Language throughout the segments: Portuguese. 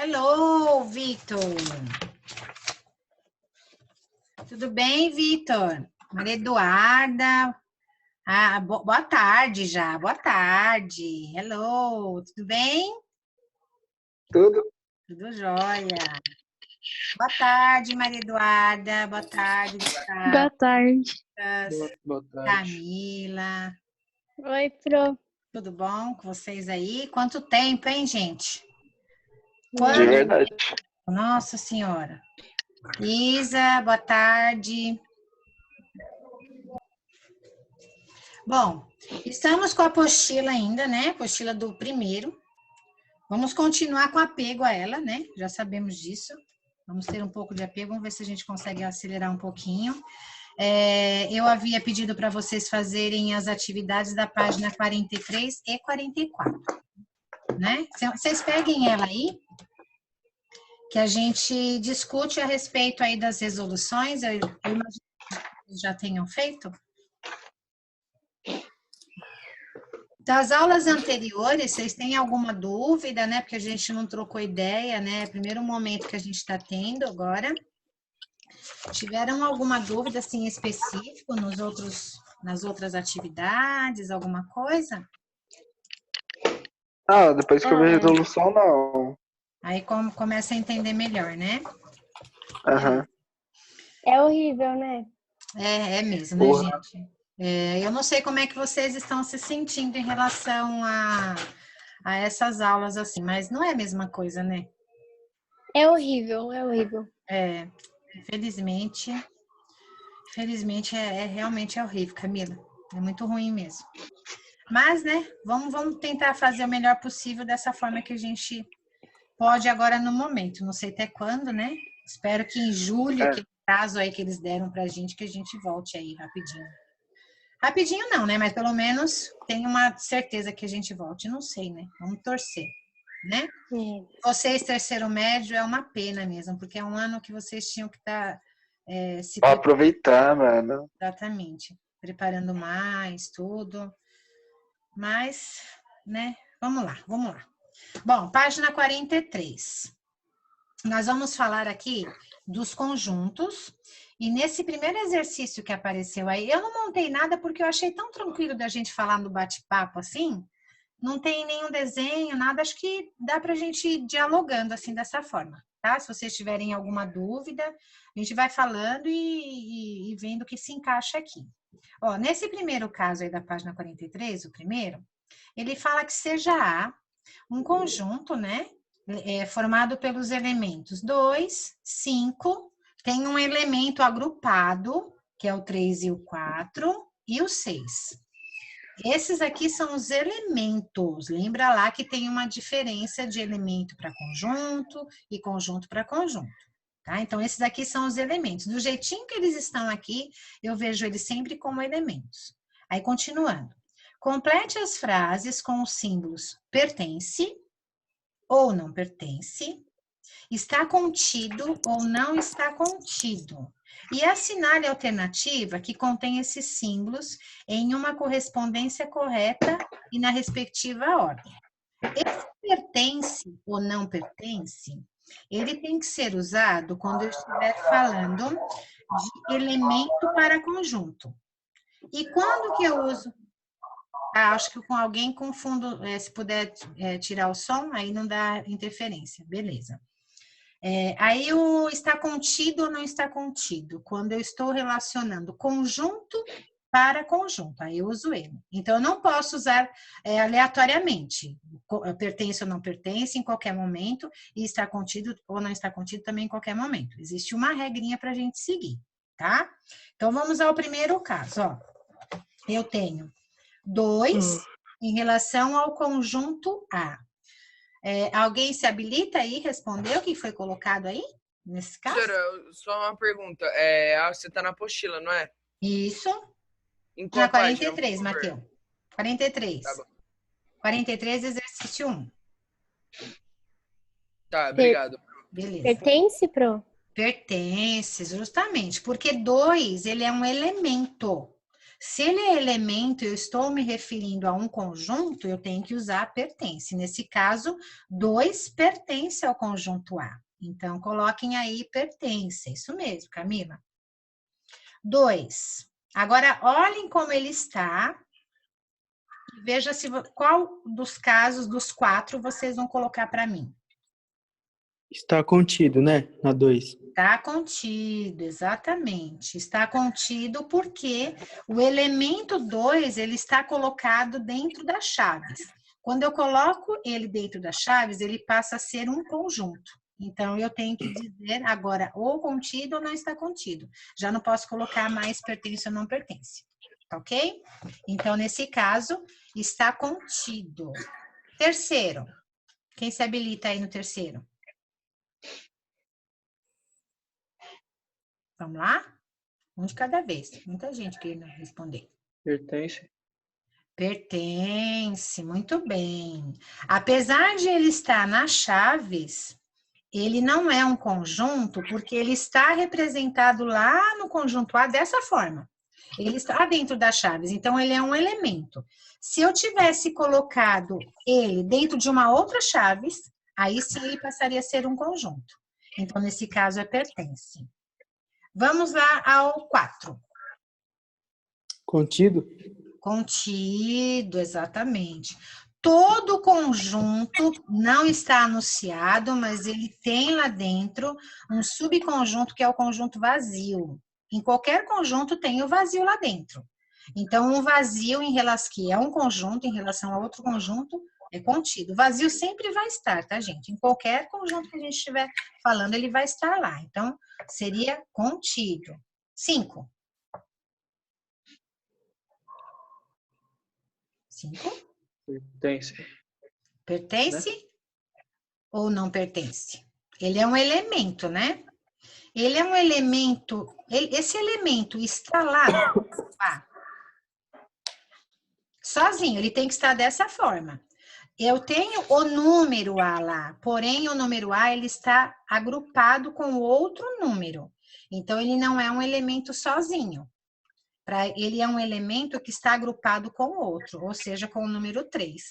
Hello, Vitor. Tudo bem, Vitor? Maria Eduarda. Boa tarde já. Boa tarde. Hello, tudo bem? Tudo. Tudo jóia. Boa tarde, Maria Eduarda. Boa tarde, Boa tarde. Boa tarde. Camila. Oi, Pro. Tudo bom com vocês aí? Quanto tempo, hein, gente? De verdade. Nossa Senhora. Isa, boa tarde. Bom, estamos com a apostila ainda, né? Apostila do primeiro. Vamos continuar com apego a ela, né? Já sabemos disso. Vamos ter um pouco de apego, vamos ver se a gente consegue acelerar um pouquinho. Eu havia pedido para vocês fazerem as atividades da página 43 e 44, né? Vocês peguem ela aí, que a gente discute a respeito aí das resoluções. Eu imagino que vocês já tenham feito. Das aulas anteriores, vocês têm alguma dúvida, né? Porque a gente não trocou ideia, né? Primeiro momento que a gente está tendo agora. Tiveram alguma dúvida, assim, específico nas outras atividades, alguma coisa? Depois que eu vi a resolução, não. Aí começa a entender melhor, né? Aham. É horrível, né? É mesmo, né, gente? Eu não sei como é que vocês estão se sentindo em relação a essas aulas, assim, mas não é a mesma coisa, né? É horrível, é horrível. Infelizmente realmente é horrível, Camila. É muito ruim mesmo. Mas, né, vamos tentar fazer o melhor possível dessa forma que a gente pode agora no momento. Não sei até quando, né? Espero que em julho, aquele prazo aí que eles deram pra gente, que a gente volte aí rapidinho. Rapidinho não, né? Mas pelo menos tem uma certeza que a gente volte. Não sei, né? Vamos torcer, né? Vocês, terceiro médio, é uma pena mesmo, porque é um ano que vocês tinham que estar se Pra aproveitar, mano. exatamente, preparando mais, tudo. Mas, né? Vamos lá. Bom, página 43. Nós vamos falar aqui dos conjuntos. E nesse primeiro exercício que apareceu aí, eu não montei nada porque eu achei tão tranquilo da gente falar no bate-papo assim. Não tem nenhum desenho, nada. Acho que dá para a gente ir dialogando assim dessa forma, tá? Se vocês tiverem alguma dúvida, a gente vai falando e vendo o que se encaixa aqui. Ó, nesse primeiro caso aí da página 43, o primeiro, ele fala que seja A um conjunto, né? Formado pelos elementos 2, 5, tem um elemento agrupado, que é o 3 e o 4, e o 6. Esses aqui são os elementos. Lembra lá que tem uma diferença de elemento para conjunto e conjunto para conjunto. Tá? Então, esses aqui são os elementos. Do jeitinho que eles estão aqui, eu vejo eles sempre como elementos. Aí, continuando. Complete as frases com os símbolos pertence ou não pertence, está contido ou não está contido. E assinale a alternativa que contém esses símbolos em uma correspondência correta e na respectiva ordem. Esse pertence ou não pertence, ele tem que ser usado quando eu estiver falando de elemento para conjunto. E quando que eu uso? Acho que com alguém confundo, se puder tirar o som, aí não dá interferência, beleza. Aí o está contido ou não está contido, quando eu estou relacionando conjunto para conjunto, aí eu uso ele. Então, eu não posso usar aleatoriamente, pertence ou não pertence em qualquer momento, e está contido ou não está contido também em qualquer momento. Existe uma regrinha para a gente seguir, tá? Então, vamos ao primeiro caso, ó. Eu tenho 2 em relação ao conjunto A. Alguém se habilita aí, respondeu o que foi colocado aí, nesse caso? Senhora, só uma pergunta. Você está na apostila, não é? Isso. Em qual Na 43, página, Matheus. 43. Tá bom. 43, exercício 1. Tá, obrigado. Beleza. Pertence, Pro? Pertence, justamente, porque 2, ele é um elemento. Se ele é elemento, eu estou me referindo a um conjunto, eu tenho que usar pertence. Nesse caso, 2 pertence ao conjunto A. Então, coloquem aí pertence. Isso mesmo, Camila. 2. Agora, olhem como ele está. Veja se qual dos casos, dos 4, vocês vão colocar para mim. Está contido, né? Na 2. Está contido, exatamente. Está contido porque o elemento 2, ele está colocado dentro das chaves. Quando eu coloco ele dentro das chaves, ele passa a ser um conjunto. Então, eu tenho que dizer agora ou contido ou não está contido. Já não posso colocar mais pertence ou não pertence. Tá ok? Então, nesse caso, está contido. Terceiro. Quem se habilita aí no terceiro? Vamos lá? Um de cada vez. Muita gente querendo responder. Pertence. Pertence, muito bem. Apesar de ele estar nas chaves, ele não é um conjunto, porque ele está representado lá no conjunto A dessa forma. Ele está dentro das chaves, então ele é um elemento. Se eu tivesse colocado ele dentro de uma outra chaves, aí sim ele passaria a ser um conjunto. Então, nesse caso, é pertence. Vamos lá ao 4. Contido. Contido, exatamente. Todo conjunto não está anunciado, mas ele tem lá dentro um subconjunto que é o conjunto vazio. Em qualquer conjunto tem o vazio lá dentro. Então, um vazio em relação que é um conjunto em relação a outro conjunto é contido. O vazio sempre vai estar, tá, gente? Em qualquer conjunto que a gente estiver falando, ele vai estar lá. Então, seria contido. 5. 5. Pertence. Pertence, né? Ou não pertence? Ele é um elemento, né? Ele é um elemento, esse elemento está lá sozinho, ele tem que estar dessa forma. Eu tenho o número A lá, porém o número A ele está agrupado com outro número. Então, ele não é um elemento sozinho. Ele é um elemento que está agrupado com outro, ou seja, com o número 3.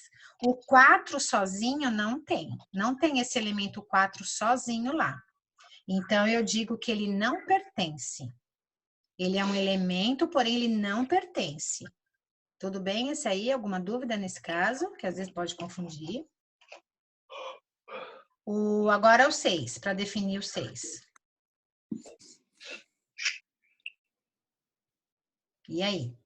O 4 sozinho não tem esse elemento 4 sozinho lá. Então, eu digo que ele não pertence. Ele é um elemento, porém ele não pertence. Tudo bem? Esse aí, alguma dúvida nesse caso? Que às vezes pode confundir. Agora é o 6, para definir o 6. E aí?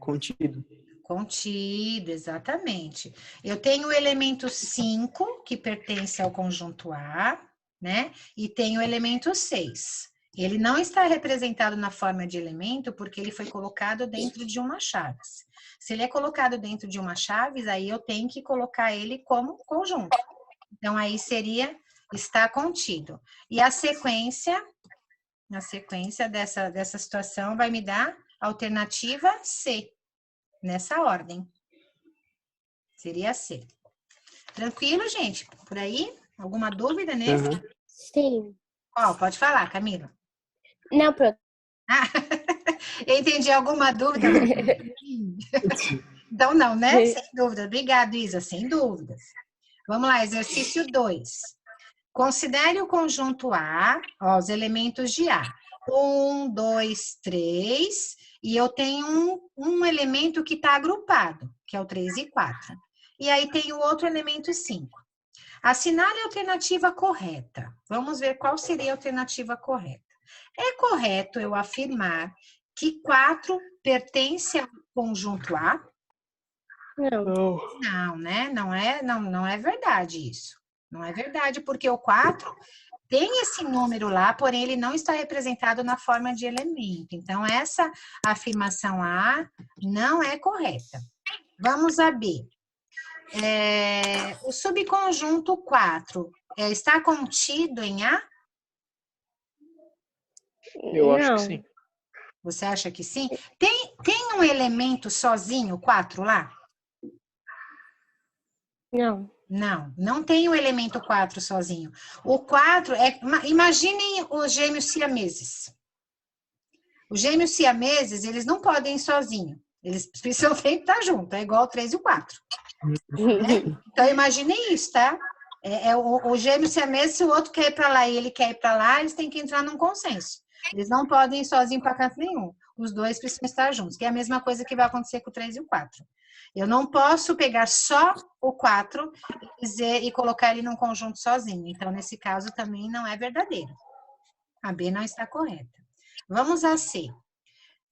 Contido. Contido, exatamente. Eu tenho o elemento 5, que pertence ao conjunto A, né? E tenho o elemento 6. Ele não está representado na forma de elemento porque ele foi colocado dentro de uma chave. Se ele é colocado dentro de uma chave, aí eu tenho que colocar ele como conjunto. Então, aí seria está contido. E a sequência dessa situação vai me dar alternativa C, nessa ordem. Seria C. Tranquilo, gente? Por aí? Alguma dúvida nesse? Uhum. Sim. Ó, pode falar, Camila. Não, pronto. Ah, eu entendi alguma dúvida? Então, não, né? Sem dúvida. Obrigada, Isa. Sem dúvidas. Vamos lá, exercício 2. Considere o conjunto A, ó, os elementos de A. 1, 2, 3. E eu tenho um elemento que está agrupado, que é o 3 e 4. E aí tem o outro elemento 5. Assinale a alternativa correta. Vamos ver qual seria a alternativa correta. É correto eu afirmar que 4 pertence ao conjunto A? Não. Não, né? Não é verdade isso. Não é verdade, porque o 4 tem esse número lá, porém ele não está representado na forma de elemento. Então, essa afirmação A não é correta. Vamos a B. O subconjunto 4 está contido em A? Eu acho que sim. Você acha que sim? Tem um elemento sozinho, 4 lá? Não. Não tem o elemento 4 sozinho. O 4 imaginem os gêmeos siameses. Os gêmeos siameses, eles não podem ir sozinhos. Eles precisam sempre estar juntos. É igual o 3 e o 4. Né? Então, imaginem isso, tá? O gêmeo siamês, se o outro quer ir para lá e ele quer ir para lá, eles têm que entrar num consenso. Eles não podem ir sozinhos para canto nenhum. Os dois precisam estar juntos, que é a mesma coisa que vai acontecer com o 3 e o 4. Eu não posso pegar só o 4 e colocar ele num conjunto sozinho. Então, nesse caso, também não é verdadeiro. A B não está correta. Vamos a C.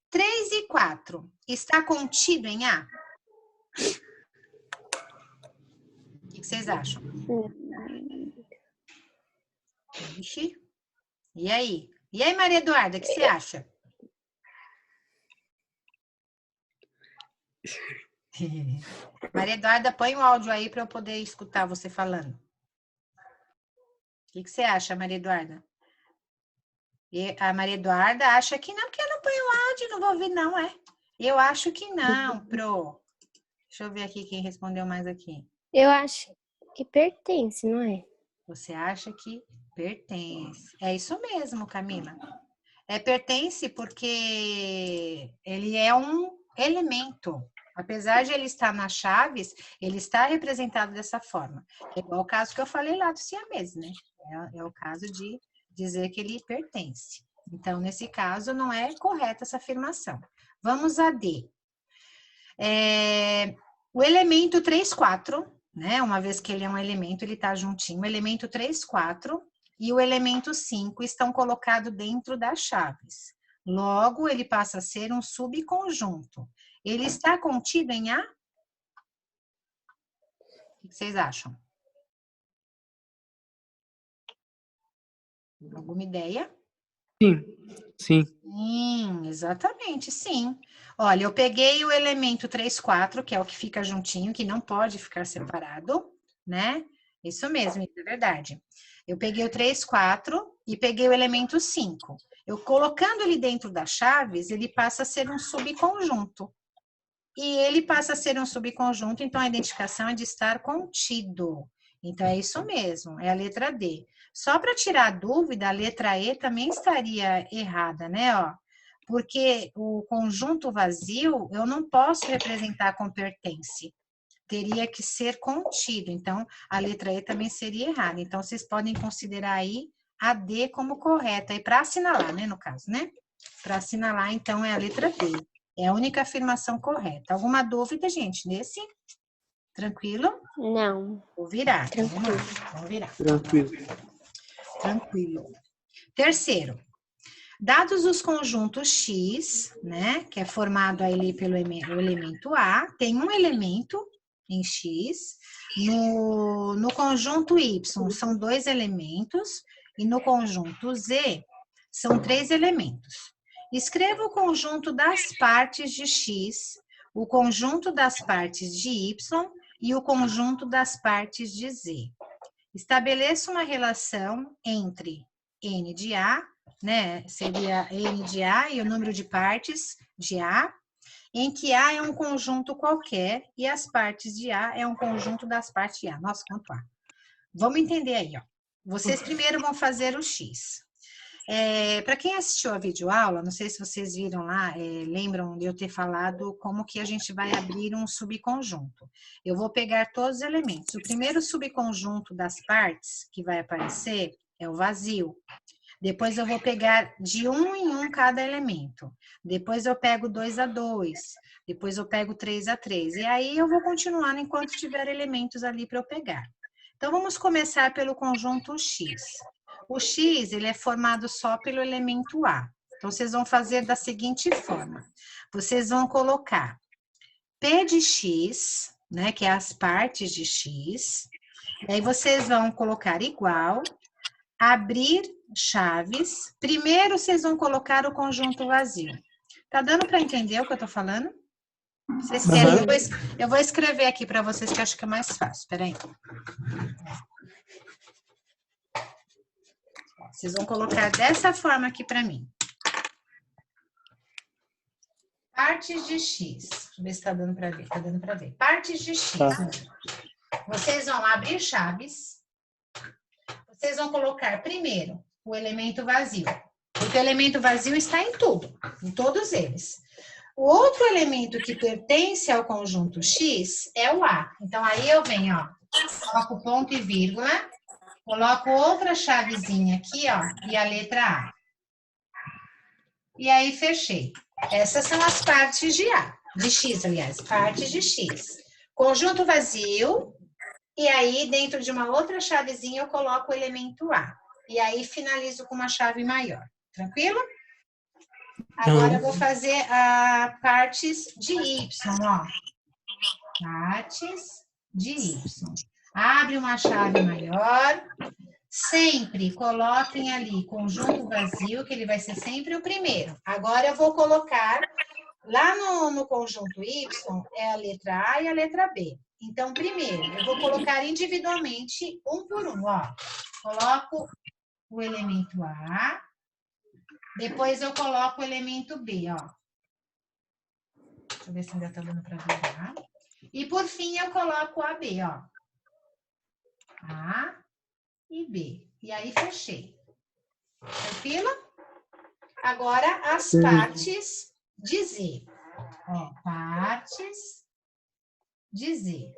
3 e 4 está contido em A? O que vocês acham? Ixi. E aí? E aí, Maria Eduarda, o que você acha? Maria Eduarda, põe o áudio aí para eu poder escutar você falando. O que você acha, Maria Eduarda? E a Maria Eduarda acha que não, porque eu não ponho o áudio, não vou ouvir não, é? Eu acho que não, Pro. Deixa eu ver aqui quem respondeu mais aqui. Eu acho que pertence, não é? Você acha que pertence. É isso mesmo, Camila. Pertence porque ele é um elemento. Apesar de ele estar nas chaves, ele está representado dessa forma. É igual o caso que eu falei lá do siamês, né? É o caso de dizer que ele pertence. Então, nesse caso, não é correta essa afirmação. Vamos a D. O elemento 3, 4, né? Uma vez que ele é um elemento, ele está juntinho. O elemento 3, 4 e o elemento 5 estão colocados dentro das chaves. Logo, ele passa a ser um subconjunto. Ele está contido em A? O que vocês acham? Alguma ideia? Sim, sim. Sim, exatamente, sim. Olha, eu peguei o elemento 3, 4, que é o que fica juntinho, que não pode ficar separado, né? Isso mesmo, é verdade. Eu peguei o 3, 4 e peguei o elemento 5. Eu colocando ele dentro das chaves, ele passa a ser um subconjunto. E ele passa a ser um subconjunto, então a identificação é de estar contido. Então, é isso mesmo, é a letra D. Só para tirar a dúvida, a letra E também estaria errada, né? Ó, porque o conjunto vazio, eu não posso representar com pertence. Teria que ser contido. Então, a letra E também seria errada. Então, vocês podem considerar aí a D como correta. E para assinalar, né, no caso, né? Para assinalar, então, é a letra D. É a única afirmação correta. Alguma dúvida, gente, nesse? Tranquilo? Não. Vou virar. Tranquilo. Vamos virar. Tranquilo. Tranquilo. Terceiro. Dados os conjuntos X, né, que é formado ali pelo elemento A, tem um elemento em X, no conjunto Y são 2 elementos, e no conjunto Z são 3 elementos. Escreva o conjunto das partes de X, o conjunto das partes de Y e o conjunto das partes de Z. Estabeleça uma relação entre N de A, né? Seria N de A e o número de partes de A, em que A é um conjunto qualquer e as partes de A é um conjunto das partes de A. Nossa, quanto A. Vamos entender aí, ó. Vocês primeiro vão fazer o X. Para quem assistiu a videoaula, não sei se vocês viram lá, lembram de eu ter falado como que a gente vai abrir um subconjunto. Eu vou pegar todos os elementos. O primeiro subconjunto das partes que vai aparecer é o vazio. Depois eu vou pegar de um em um cada elemento. Depois eu pego 2 a 2. Depois eu pego 3 a 3. E aí eu vou continuando enquanto tiver elementos ali para eu pegar. Então vamos começar pelo conjunto X. O X, ele é formado só pelo elemento A. Então, vocês vão fazer da seguinte forma. Vocês vão colocar P de X, né, que é as partes de X. E aí, vocês vão colocar igual, abrir chaves. Primeiro, vocês vão colocar o conjunto vazio. Tá dando para entender o que eu tô falando? Vocês querem? Eu vou escrever aqui para vocês, que eu acho que é mais fácil. Espera aí. Vocês vão colocar dessa forma aqui para mim. Partes de X. Deixa eu ver se tá dando para ver. Tá dando para ver. Partes de X. Vocês vão abrir chaves. Vocês vão colocar primeiro o elemento vazio. Porque o elemento vazio está em tudo, em todos eles. O outro elemento que pertence ao conjunto X é o A. Então, aí eu venho, ó, coloco ponto e vírgula, coloco outra chavezinha aqui, ó, e a letra A. E aí, fechei. Essas são as partes de A, de X, aliás, partes de X. Conjunto vazio, e aí, dentro de uma outra chavezinha, eu coloco o elemento A. E aí, finalizo com uma chave maior. Tranquilo? Agora, eu vou fazer partes de Y, ó. Partes de Y. Abre uma chave maior. Sempre coloquem ali conjunto vazio, que ele vai ser sempre o primeiro. Agora, eu vou colocar lá no conjunto Y, é a letra A e a letra B. Então, primeiro, eu vou colocar individualmente, um por um, ó. Coloco o elemento A, depois eu coloco o elemento B, ó. Deixa eu ver se ainda tá dando para ver lá. E, por fim, eu coloco a B, ó. A e B. E aí, fechei. Tranquilo? Agora, as partes de Z. Ó, partes de Z.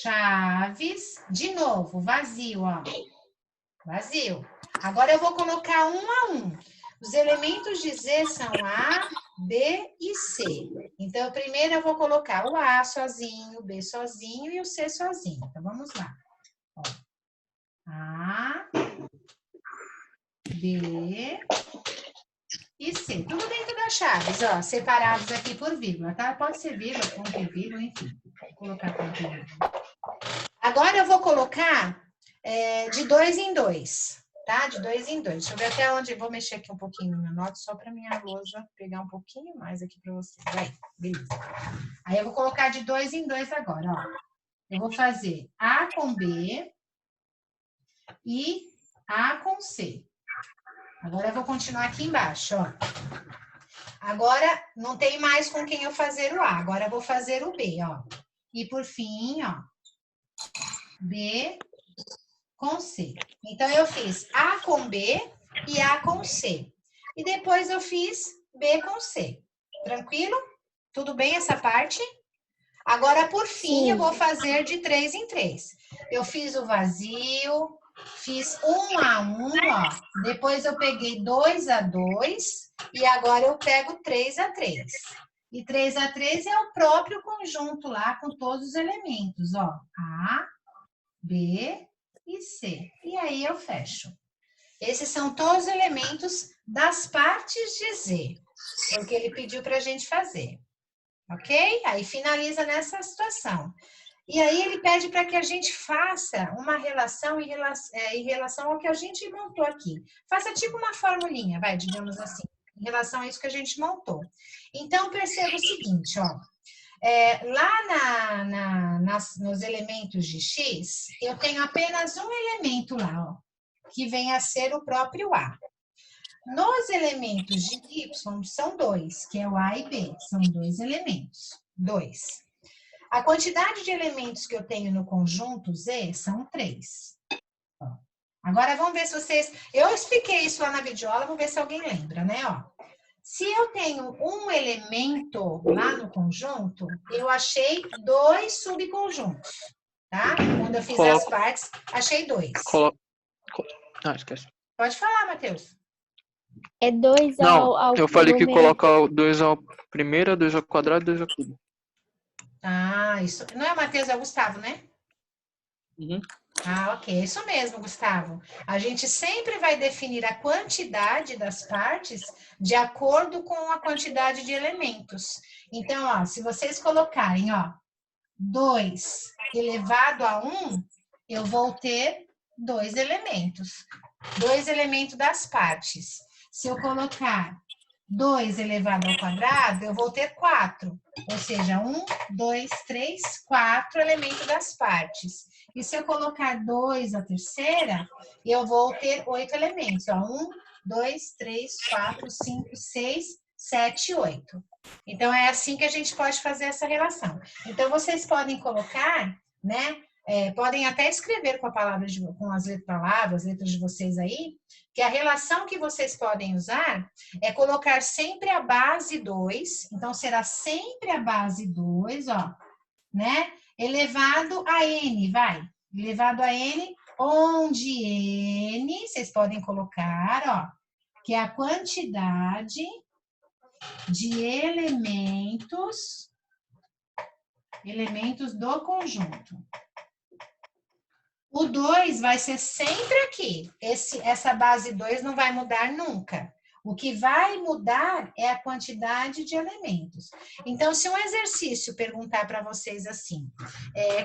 Chaves. De novo, vazio, ó. Vazio. Agora, eu vou colocar um a um. Os elementos de Z são A, B e C. Então, primeiro eu vou colocar o A sozinho, o B sozinho e o C sozinho. Então, vamos lá. Ó. A, B e C. Tudo dentro das chaves, ó. Separados aqui por vírgula, tá? Pode ser vírgula, ponto e vírgula, enfim. Vou colocar ponto e vírgula. Agora, eu vou colocar de 2 em 2. Tá? De 2 em 2. Deixa eu ver até onde. Vou mexer aqui um pouquinho no meu note, só para minha lousa pegar um pouquinho mais aqui para vocês. Aí, beleza. Aí eu vou colocar de 2 em 2 agora, ó. Eu vou fazer A com B e A com C. Agora eu vou continuar aqui embaixo, ó. Agora não tem mais com quem eu fazer o A. Agora eu vou fazer o B, ó. E por fim, ó. B com C. Então, eu fiz A com B e A com C. E depois eu fiz B com C. Tranquilo? Tudo bem essa parte? Agora, por fim, Sim. eu vou fazer de 3 em 3. Eu fiz o vazio, fiz 1 a 1, ó. Depois eu peguei 2 a 2 e agora eu pego 3 a 3. E 3 a 3 é o próprio conjunto lá com todos os elementos, ó. A, B e C. E aí eu fecho. Esses são todos os elementos das partes de Z. Foi o que ele pediu para a gente fazer. Ok? Aí finaliza nessa situação. E aí ele pede para que a gente faça uma relação em relação ao que a gente montou aqui. Faça tipo uma formulinha, vai, digamos assim, em relação a isso que a gente montou. Então, perceba o seguinte, ó. Lá nos elementos de X, eu tenho apenas um elemento lá, ó, que vem a ser o próprio A. Nos elementos de Y, são 2, que é o A e B. São 2 elementos. 2. A quantidade de elementos que eu tenho no conjunto Z são 3. Agora, vamos ver se vocês... Eu expliquei isso lá na videoaula, vou ver se alguém lembra, né? Ó. Se eu tenho um elemento lá no conjunto, eu achei 2 subconjuntos, tá? Quando eu fiz as partes, achei 2. Esquece. Pode falar, Matheus. É 2 Não, ao eu falei que número. coloca 2 ao primeiro, 2 ao quadrado, 2 ao cubo. Ah, isso. Não é o Matheus, é o Gustavo, né? Uhum. Ah, ok. É isso mesmo, Gustavo. A gente sempre vai definir a quantidade das partes de acordo com a quantidade de elementos. Então, ó, se vocês colocarem, ó, 2 elevado a 1, eu vou ter 2 elementos. 2 elementos das partes. Se eu colocar 2 elevado ao quadrado, eu vou ter 4. Ou seja, 1, 2, 3, 4 elementos das partes. E se eu colocar 2 à terceira, eu vou ter 8 elementos. 1, 2, 3, 4, 5, 6, 7, 8. Então, é assim que a gente pode fazer essa relação. Então, vocês podem colocar, né, podem até escrever com com as palavras, letras de vocês aí, que a relação que vocês podem usar é colocar sempre a base 2, então será sempre a base 2, ó, né? Elevado a n, vai. Elevado a n, onde n, vocês podem colocar, ó, que é a quantidade de elementos do conjunto. O 2 vai ser sempre aqui. Essa base 2 não vai mudar nunca. O que vai mudar é a quantidade de elementos. Então, se um exercício perguntar para vocês assim,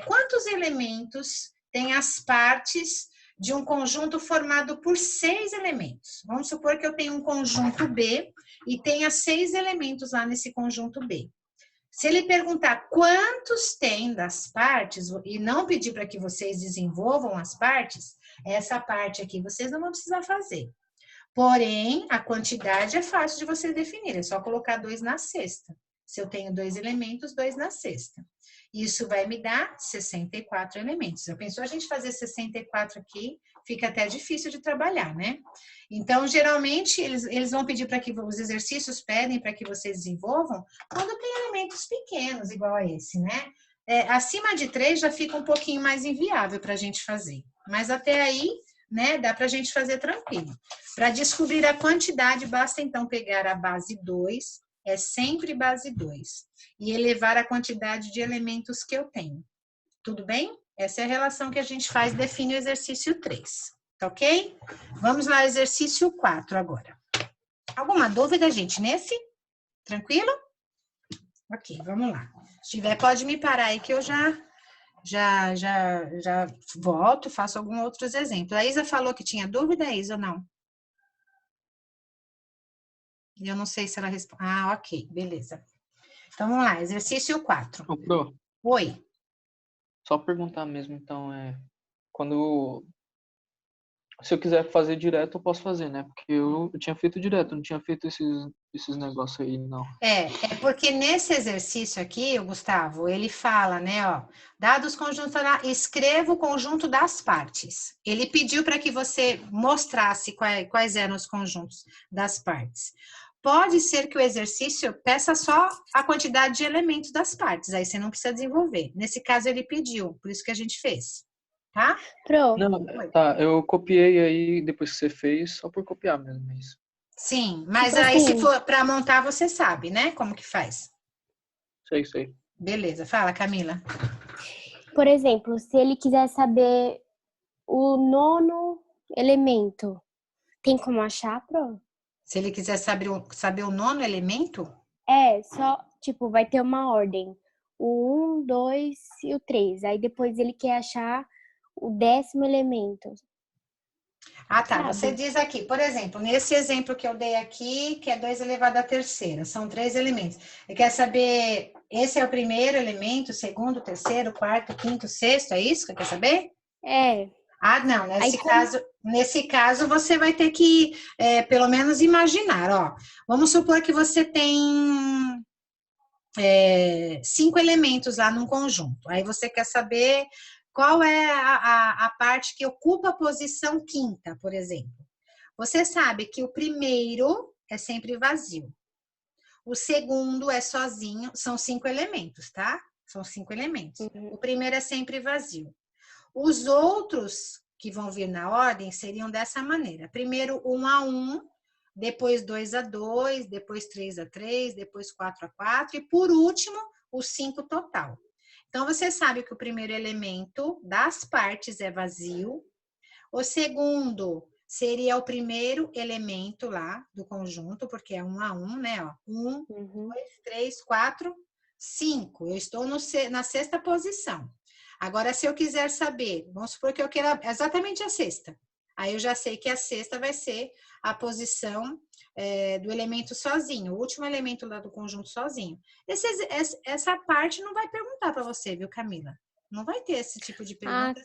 quantos elementos tem as partes de um conjunto formado por 6 elementos? Vamos supor que eu tenho um conjunto B e tenha 6 elementos lá nesse conjunto B. Se ele perguntar quantos tem das partes e não pedir para que vocês desenvolvam as partes, essa parte aqui vocês não vão precisar fazer. Porém, a quantidade é fácil de você definir, é só colocar 2 na cesta. Se eu tenho 2 elementos, 2 na cesta. Isso vai me dar 64 elementos. Já pensou a gente fazer 64 aqui? Fica até difícil de trabalhar, né? Então, geralmente, eles vão pedir para que os exercícios pedem para que vocês desenvolvam quando tem elementos pequenos, igual a esse, né? Acima de 3 já fica um pouquinho mais inviável para a gente fazer. Mas até aí, né, dá para a gente fazer tranquilo. Para descobrir a quantidade, basta então pegar a base 2, é sempre base 2, e elevar a quantidade de elementos que eu tenho. Tudo bem? Essa é a relação que a gente faz, define o exercício 3, tá ok? Vamos lá, exercício 4 agora. Alguma dúvida, gente, nesse? Tranquilo? Ok, vamos lá. Se tiver, pode me parar aí que eu já volto, faço alguns outros exemplos. A Isa falou que tinha dúvida, Isa, ou não? Eu não sei se ela responde. Ah, ok, beleza. Então, vamos lá, exercício 4. Ô, Pro, Oi. só perguntar mesmo, então, quando... Se eu quiser fazer direto, eu posso fazer, né? Porque eu tinha feito direto, não tinha feito esses negócios aí, não. É porque nesse exercício aqui, o Gustavo, ele fala, né, ó, dados conjuntos, escreva o conjunto das partes. Ele pediu para que você mostrasse quais eram os conjuntos das partes. Pode ser que o exercício peça só a quantidade de elementos das partes, aí você não precisa desenvolver. Nesse caso, ele pediu, por isso que a gente fez, tá? Pro, Não, tá, eu copiei aí depois que você fez, só por copiar mesmo, é isso. Sim, mas Tipo aí se assim. for para montar, você sabe, né, como que faz. Sei. Beleza, fala, Camila. Por exemplo, se ele quiser saber o 9º elemento, tem como achar, Pro? Se ele quiser saber o 9º elemento, Só, tipo, vai ter uma ordem. O 1, 2 e o 3. Aí depois ele quer achar o 10º elemento. tá. Sabe? Você diz aqui, por exemplo, nesse exemplo que eu dei aqui, que é 2 elevado à terceira, são 3 elementos. Ele quer saber, esse é o primeiro elemento, o segundo, o terceiro, o quarto, o quinto, o sexto, é isso que quer saber? Ah, não, nesse caso você vai ter que, pelo menos, imaginar, ó. Vamos supor que você tem 5 elementos lá num conjunto. Aí você quer saber qual é a parte que ocupa a posição 5ª, por exemplo. Você sabe que o primeiro é sempre vazio. O segundo é sozinho, são 5 elementos, tá? São 5 elementos. O primeiro é sempre vazio. Os outros que vão vir na ordem seriam dessa maneira. Primeiro 1 a 1, depois 2 a 2, depois 3 a 3, depois 4 a 4 e por último o 5 total. Então você sabe que o primeiro elemento das partes é vazio. O segundo seria o primeiro elemento lá do conjunto, porque é 1 a 1, né? Ó. 1, 2, 3, 4, 5. Eu estou na sexta posição. Agora, se eu quiser saber, vamos supor que eu queira exatamente a sexta. Aí eu já sei que a sexta vai ser a posição do elemento sozinho, o último elemento lá do conjunto sozinho. Essa parte não vai perguntar para você, viu, Camila? Não vai ter esse tipo de pergunta,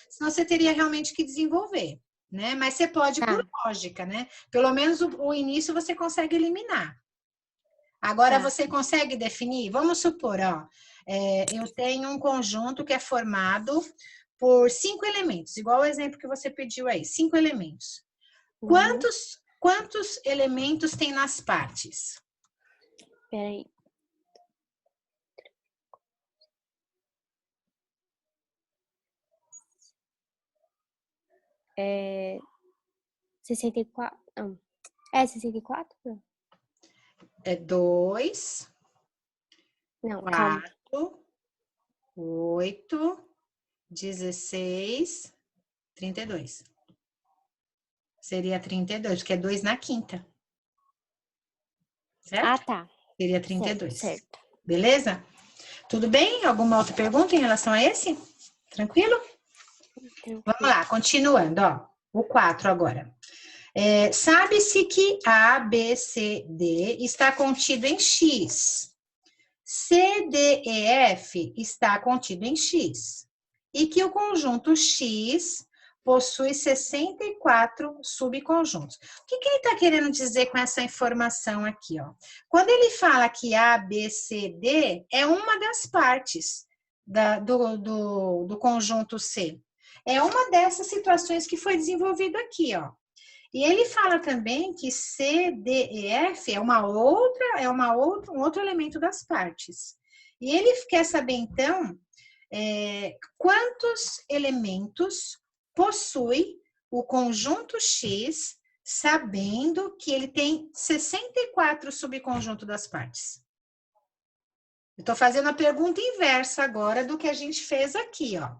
senão você teria realmente que desenvolver, né? Mas você pode por lógica, né? Pelo menos o início você consegue eliminar. Agora você consegue definir? Vamos supor, ó, eu tenho um conjunto que é formado por 5 elementos, igual o exemplo que você pediu aí, 5 elementos. Quantos elementos tem nas partes? Peraí. É 64? Não. É 64? É 2, Não, calma. 4, 8, 16, 32. Seria 32, porque é 2 na quinta. Certo? Ah, tá. Seria 32. Certo. Beleza? Tudo bem? Alguma outra pergunta em relação a esse? Tranquilo? Vamos lá, continuando, ó. O 4 agora. Sabe-se que A, B, C, D está contido em X. C, D e F está contido em X. E que o conjunto X possui 64 subconjuntos. O que ele está querendo dizer com essa informação aqui, ó? Quando ele fala que A, B, C, D é uma das partes do conjunto C. É uma dessas situações que foi desenvolvido aqui, ó. E ele fala também que C, D e F é um outro elemento das partes. E ele quer saber, então, quantos elementos possui o conjunto X, sabendo que ele tem 64 subconjuntos das partes. Eu estou fazendo a pergunta inversa agora do que a gente fez aqui, ó.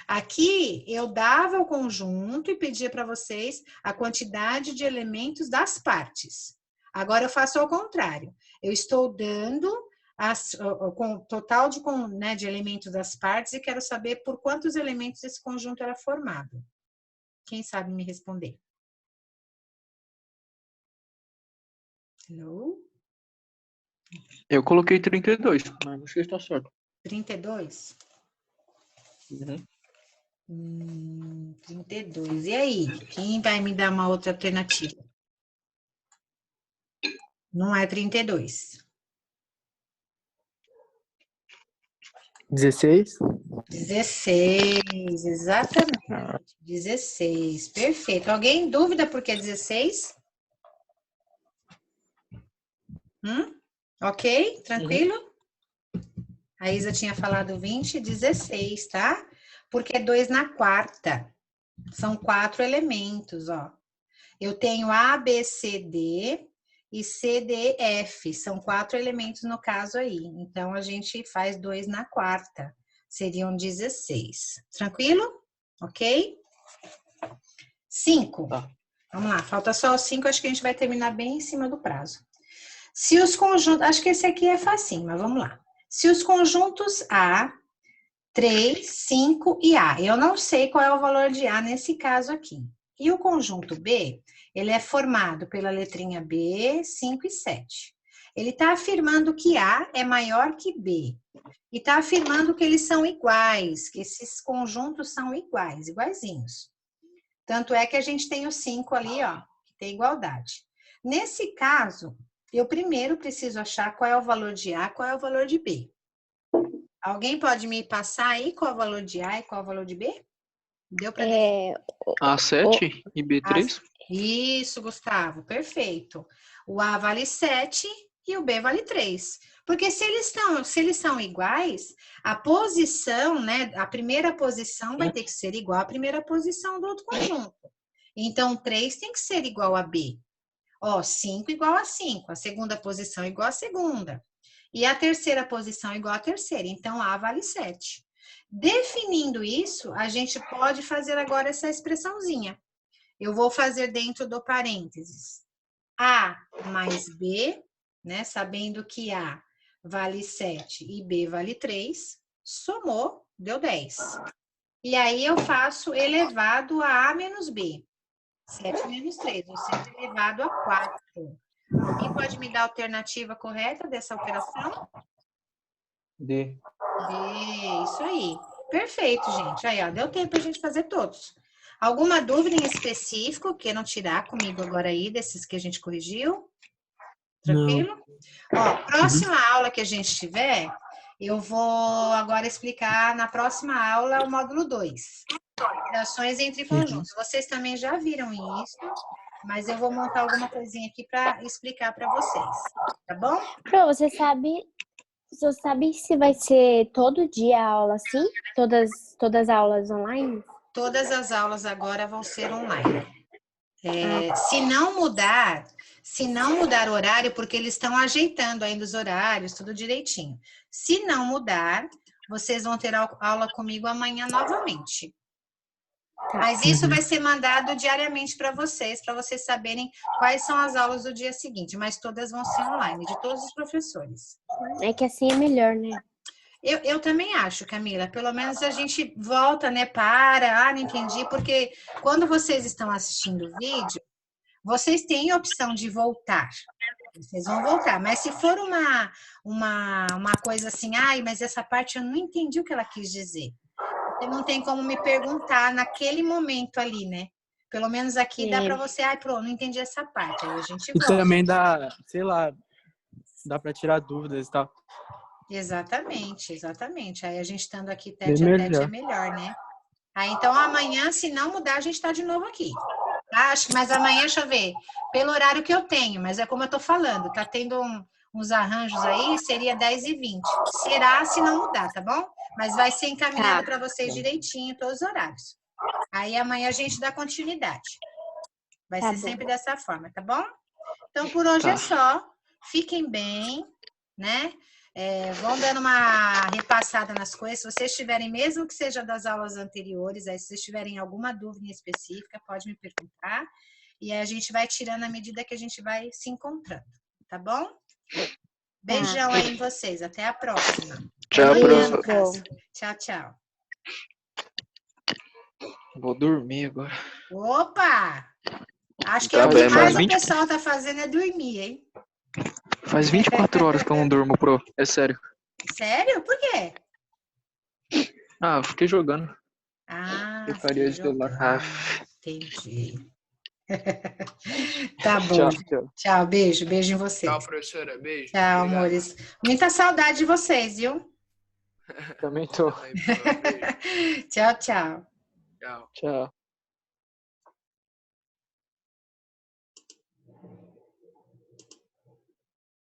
Aqui, eu dava o conjunto e pedia para vocês a quantidade de elementos das partes. Agora, eu faço ao contrário. Eu estou dando o total de elementos das partes e quero saber por quantos elementos esse conjunto era formado. Quem sabe me responder? Hello? Eu coloquei 32, mas acho que está certo. 32? Uhum. 32. E aí? Quem vai me dar uma outra alternativa? Não é 32. 16? 16, exatamente. 16, perfeito. Alguém em dúvida por que 16? Ok? Tranquilo? A Isa tinha falado 20, 16, tá? Porque é 2 na quarta. São 4 elementos, ó. Eu tenho A, B, C, D e C, D, F. São 4 elementos no caso aí. Então, a gente faz 2 na quarta. Seriam 16. Tranquilo? Ok? 5. Tá. Vamos lá, falta só os 5. Acho que a gente vai terminar bem em cima do prazo. Se os conjuntos... Acho que esse aqui é facinho, mas vamos lá. Se os conjuntos A, 3, 5 e A. Eu não sei qual é o valor de A nesse caso aqui. E o conjunto B, ele é formado pela letrinha B, 5 e 7. Ele está afirmando que A é maior que B. E está afirmando que eles são iguais, que esses conjuntos são iguais, iguaizinhos. Tanto é que a gente tem o 5 ali, ó, que tem igualdade. Nesse caso, eu primeiro preciso achar qual é o valor de A, qual é o valor de B. Alguém pode me passar aí qual é o valor de A e qual é o valor de B? Deu para A7 e B3? Isso, Gustavo, perfeito. O A vale 7 e o B vale 3. Porque se eles são iguais, a posição, né, a primeira posição vai ter que ser igual à primeira posição do outro conjunto. Então, 3 tem que ser igual a B. Ó, 5 igual a 5, a segunda posição igual à segunda. E a terceira posição igual à terceira. Então, A vale 7. Definindo isso, a gente pode fazer agora essa expressãozinha. Eu vou fazer dentro do parênteses A mais B, né? Sabendo que A vale 7 e B vale 3. Somou, deu 10. E aí eu faço elevado a A menos B. 7 menos 3, ou 7 elevado a 4. Alguém pode me dar a alternativa correta dessa operação? D. D, isso aí. Perfeito, gente. Aí, ó, deu tempo pra gente fazer todos. Alguma dúvida em específico? Queiram tirar comigo agora aí, desses que a gente corrigiu? Tranquilo? Ó, próxima aula que a gente tiver, Eu vou agora explicar na próxima aula o módulo 2. Operações entre conjuntos. Vocês também já viram isso, mas eu vou montar alguma coisinha aqui para explicar para vocês, tá bom? Pro, você sabe se vai ser todo dia a aula assim? Todas as aulas online? Todas as aulas agora vão ser online. Se não mudar o horário, porque eles estão ajeitando ainda os horários, tudo direitinho. Se não mudar, vocês vão ter aula comigo amanhã novamente. Mas isso vai ser mandado diariamente para vocês saberem quais são as aulas do dia seguinte, mas todas vão ser online, de todos os professores. É que assim é melhor, né? Eu também acho, Camila, pelo menos a gente volta, né, não entendi, porque quando vocês estão assistindo o vídeo, vocês têm a opção de voltar, vocês vão voltar, mas se for uma coisa assim, mas essa parte eu não entendi o que ela quis dizer, você não tem como me perguntar naquele momento ali, né? Pelo menos aqui dá para você, não entendi essa parte, aí a gente E volta. também dá, sei lá, dá pra tirar dúvidas e tal. Exatamente. Aí a gente estando aqui tete a tete é melhor, né? Aí então amanhã, se não mudar, a gente tá de novo aqui. Tá? Mas amanhã, deixa eu ver, pelo horário que eu tenho, mas é como eu tô falando, tá tendo uns arranjos aí, seria 10h20. Será se não mudar, tá bom? Mas vai ser encaminhado para vocês direitinho, todos os horários. Aí amanhã a gente dá continuidade. Vai ser sempre dessa forma, tá bom? Então, por hoje é só. Fiquem bem, né? Vão dando uma repassada nas coisas. Se vocês tiverem, mesmo que seja das aulas anteriores, aí se vocês tiverem alguma dúvida específica, pode me perguntar. E aí a gente vai tirando à medida que a gente vai se encontrando, tá bom? Beijão aí em vocês. Até a próxima. Tchau, Amanhã, no professor. caso. Tchau. Vou dormir agora. Opa! Acho que Tá é o que bem, mais mano. o pessoal tá fazendo é dormir, hein? Faz 24 horas que eu não durmo, Pro. É sério. Sério? Por quê? Eu fiquei jogando. fiquei Porcaria de celular. jogando. Entendi. Tá bom. Tchau. Tchau, beijo em vocês. Tchau, professora. Beijo. Tchau, Obrigado. amores. Muita saudade de vocês, viu? Também tô. Também, Pro. Beijo. Tchau. Tchau. Tchau.